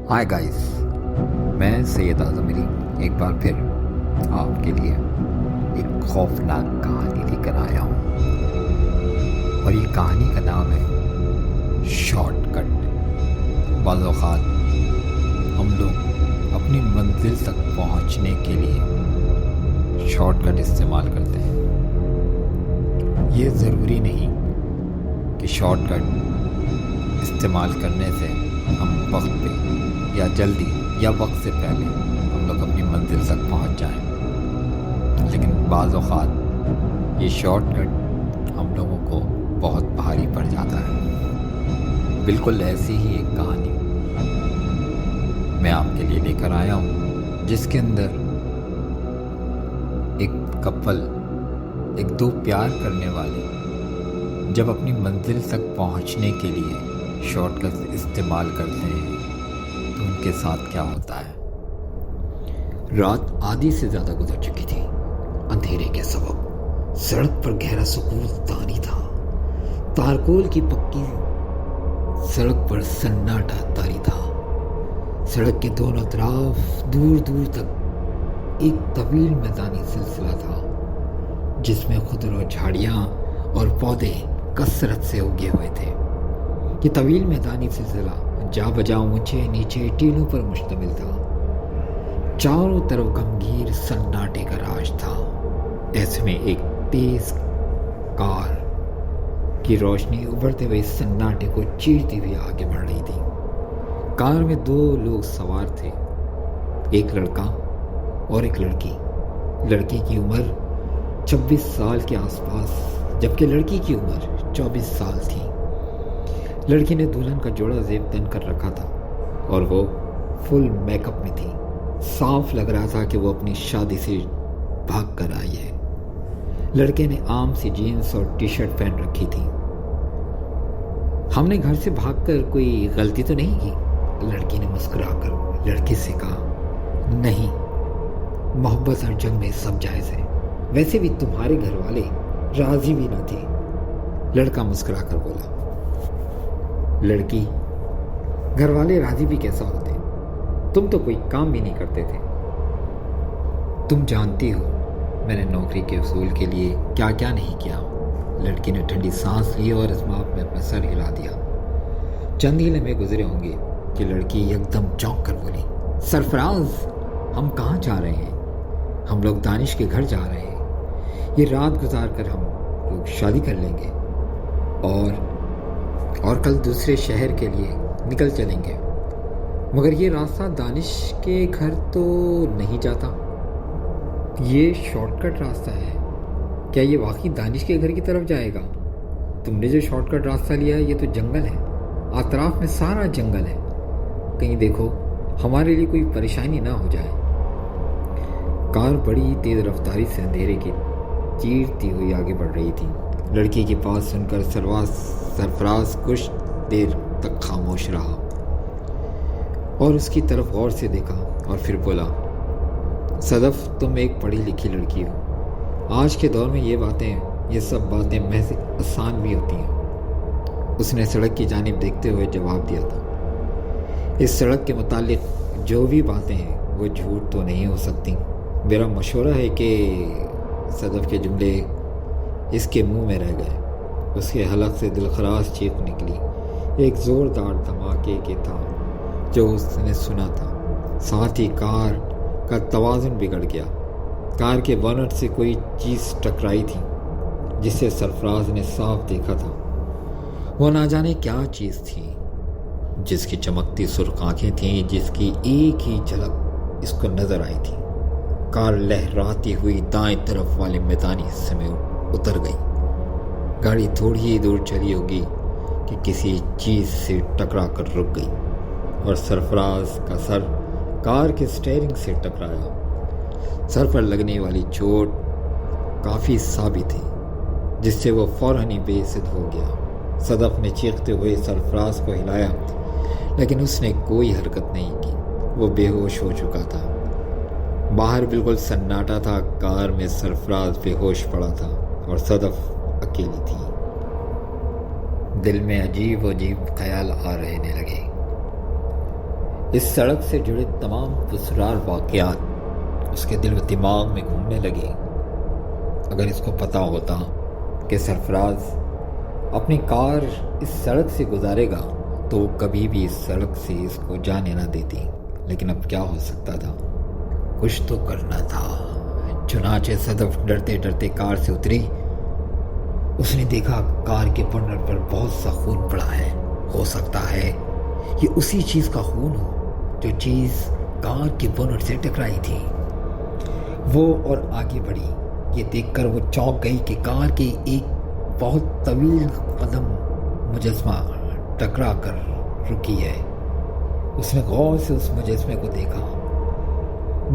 Hi guys, मैं सैयद आज़म अली एक बार फिर आपके लिए एक खौफनाक कहानी लेकर आया हूँ। और ये कहानी का नाम है शॉर्टकट। बाज़ औक़ात हम लोग अपनी मंजिल तक पहुँचने के लिए शॉर्टकट इस्तेमाल करते हैं। ये ज़रूरी नहीं कि शॉर्टकट इस्तेमाल करने से हम वक्त पे या जल्दी या वक्त से पहले हम लोग अपनी मंजिल तक पहुंच जाएं, लेकिन बाज़ औक़ात ये शॉर्टकट हम लोगों को बहुत भारी पड़ जाता है। बिल्कुल ऐसी ही एक कहानी मैं आपके लिए लेकर आया हूँ, जिसके अंदर एक कपल, एक दो प्यार करने वाले जब अपनी मंजिल तक पहुँचने के लिए शॉर्टकट इस्तेमाल करते हैं तो उनके साथ क्या होता है। रात आधी से ज़्यादा गुजर चुकी थी। अंधेरे के सबब सड़क पर गहरा सुकून तारी था। तारकोल की पक्की सड़क पर सन्नाटा तारी था। सड़क के दोनों तरफ दूर दूर तक एक तवील मैदानी सिलसिला था, जिसमें खुदरो झाड़ियाँ और पौधे कसरत से उगे हुए थे। ये तवील मैदानी सिलसिला जा बजा ऊंचे नीचे टीलों पर मुश्तमिल था। चारों तरफ गंभीर सन्नाटे का राज था। ऐसे में एक तेज कार की रोशनी उभरते हुए सन्नाटे को चीरती हुई आगे बढ़ रही थी। कार में दो लोग सवार थे, एक लड़का और एक लड़की। लड़के की उम्र 26 साल के आसपास, जबकि लड़की की उम्र 24 साल थी। लड़की ने दुल्हन का जोड़ा जेब तन कर रखा था और वो फुल मेकअप में थी। साफ लग रहा था कि वो अपनी शादी से भाग कर आई है। लड़के ने आम सी जीन्स और टी शर्ट पहन रखी थी। हमने घर से भागकर कोई गलती तो नहीं की? लड़की ने मुस्कुराकर लड़के से कहा। नहीं, मोहब्बत और जंग में सब जायज़ है। वैसे भी तुम्हारे घर वाले राजी भी न थे। लड़का मुस्कुराकर बोला। लड़की, घर वाले राजी भी कैसा होते? तुम तो कोई काम भी नहीं करते थे। तुम जानती हो मैंने नौकरी के उसूल के लिए क्या क्या नहीं किया। लड़की ने ठंडी सांस ली और इस बात में अपना सर हिला दिया। चंद ही लम्हे गुजरे होंगे कि लड़की एकदम चौंक कर बोली, सरफराज, हम कहाँ जा रहे हैं? हम लोग दानिश के घर जा रहे हैं। ये रात गुजार कर हम लोग शादी कर लेंगे और कल दूसरे शहर के लिए निकल चलेंगे। मगर ये रास्ता दानिश के घर तो नहीं जाता। ये शॉर्टकट रास्ता है। क्या ये वाकई दानिश के घर की तरफ जाएगा? तुमने जो शॉर्टकट रास्ता लिया है ये तो जंगल है। अतराफ में सारा जंगल है। कहीं देखो हमारे लिए कोई परेशानी ना हो जाए। कार बड़ी तेज रफ्तारी से अंधेरे की चीरती हुई आगे बढ़ रही थी। लड़की की बात सुनकर सरफराज कुछ देर तक खामोश रहा और उसकी तरफ गौर से देखा और फिर बोला, सदफ, तुम एक पढ़ी लिखी लड़की हो। आज के दौर में ये सब बातें महज आसान भी होती हैं। उसने सड़क की जानिब देखते हुए जवाब दिया था। इस सड़क के मुतालिक जो भी बातें हैं वो झूठ तो नहीं हो सकती। मेरा मशवरा है कि सदफ के जुमले इसके मुंह में रह गए। उसके हलक से दिलखराश चीख निकली। एक ज़ोरदार धमाके के था जो उसने सुना था। साथ ही कार का तवाज़ुन बिगड़ गया। कार के बोनट से कोई चीज़ टकराई थी, जिसे सरफराज ने साफ देखा था। वो ना जाने क्या चीज़ थी, जिसकी चमकती सुर्ख आँखें थीं, जिसकी एक ही झलक इसको नज़र आई थी। कार लहराती हुई दाएं तरफ वाले मैदानी हिस्से में उतर गई। गाड़ी थोड़ी ही दूर चली होगी कि किसी चीज़ से टकरा कर रुक गई और सरफराज का सर कार के स्टीयरिंग से टकराया। सर पर लगने वाली चोट काफ़ी साबित थी, जिससे वो फौरन ही बेइज्जत हो गया। सदफ ने चीखते हुए सरफराज को हिलाया, लेकिन उसने कोई हरकत नहीं की। वो बेहोश हो चुका था। बाहर बिल्कुल सन्नाटा था। कार में सरफराज बेहोश पड़ा था और सदफ अकेली थी। दिल में अजीब ख्याल आ रहने लगे। اس سڑک سے جڑے تمام پراسرار واقعات اس کے دل و دماغ میں گھومنے لگے۔ اگر اس کو پتہ ہوتا کہ سرفراز اپنی کار اس سڑک سے گزارے گا تو وہ کبھی بھی اس سڑک سے اس کو جانے نہ دیتی، لیکن اب کیا ہو سکتا تھا، کچھ تو کرنا تھا۔ چنانچہ صدف ڈرتے ڈرتے کار سے اتری۔ اس نے دیکھا کار کے بونٹ پر بہت سا خون پڑا ہے۔ ہو سکتا ہے یہ اسی چیز کا خون ہو جو چیز کار کے بونٹ سے ٹکرائی تھی۔ وہ اور آگے بڑھی۔ یہ دیکھ کر وہ چونک گئی کہ کار کے ایک بہت طویل قدم مجسمہ ٹکرا کر رکی ہے۔ اس نے غور سے اس مجسمے کو دیکھا۔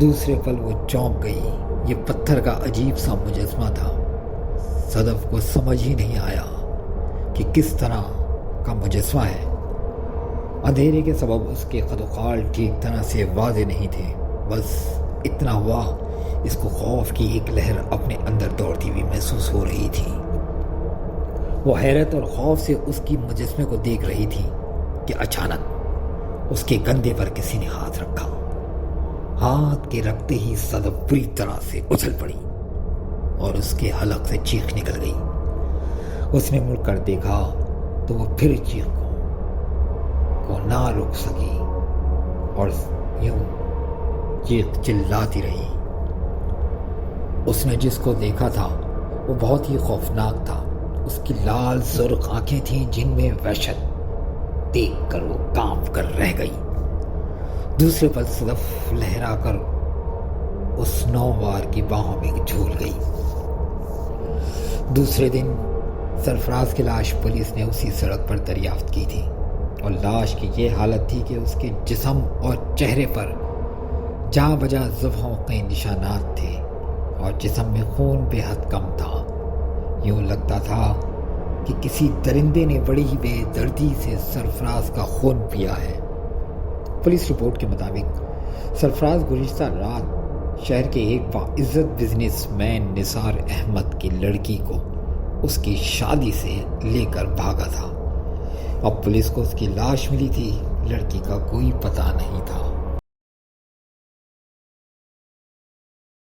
دوسرے پل وہ چونک گئی۔ یہ پتھر کا عجیب سا مجسمہ تھا۔ صدف کو سمجھ ہی نہیں آیا کہ کس طرح کا مجسمہ ہے۔ اندھیرے کے سبب اس کے قد و قال ٹھیک طرح سے واضح نہیں تھے۔ بس اتنا ہوا، اس کو خوف کی ایک لہر اپنے اندر دوڑتی ہوئی محسوس ہو رہی تھی۔ وہ حیرت اور خوف سے اس کی مجسمے کو دیکھ رہی تھی کہ اچانک اس کے کندھے پر کسی نے ہاتھ رکھا۔ ہاتھ کے رکھتے ہی صدف بری طرح سے اچھل پڑی اور اس کے حلق سے چیخ نکل گئی۔ اس نے مڑ کر دیکھا تو وہ پھر چیخ کو نہ روک سکی اور یوں چیخ چلاتی رہی۔ اس نے جس کو دیکھا تھا وہ بہت ہی خوفناک تھا۔ اس کی لال سرخ آنکھیں تھیں جن میں وحشت دیکھ کر وہ کانپ کر رہ گئی۔ دوسرے پل صدف لہرا کر اس نووار کی باہوں میں جھول گئی۔ دوسرے دن سرفراز کی لاش پولیس نے اسی سڑک پر دریافت کی تھی اور لاش کی یہ حالت تھی کہ اس کے جسم اور چہرے پر جاں بجا ذبحوں کے نشانات تھے اور جسم میں خون بے حد کم تھا۔ یوں لگتا تھا کہ کسی درندے نے بڑی ہی بے دردی سے سرفراز کا خون پیا ہے۔ پولیس رپورٹ کے مطابق سرفراز گزشتہ رات شہر کے ایک باعزت بزنس مین نثار احمد کی لڑکی کو اس کی شادی سے لے کر بھاگا تھا۔ اب پولیس کو اس کی لاش ملی تھی، لڑکی کا کوئی پتہ نہیں تھا۔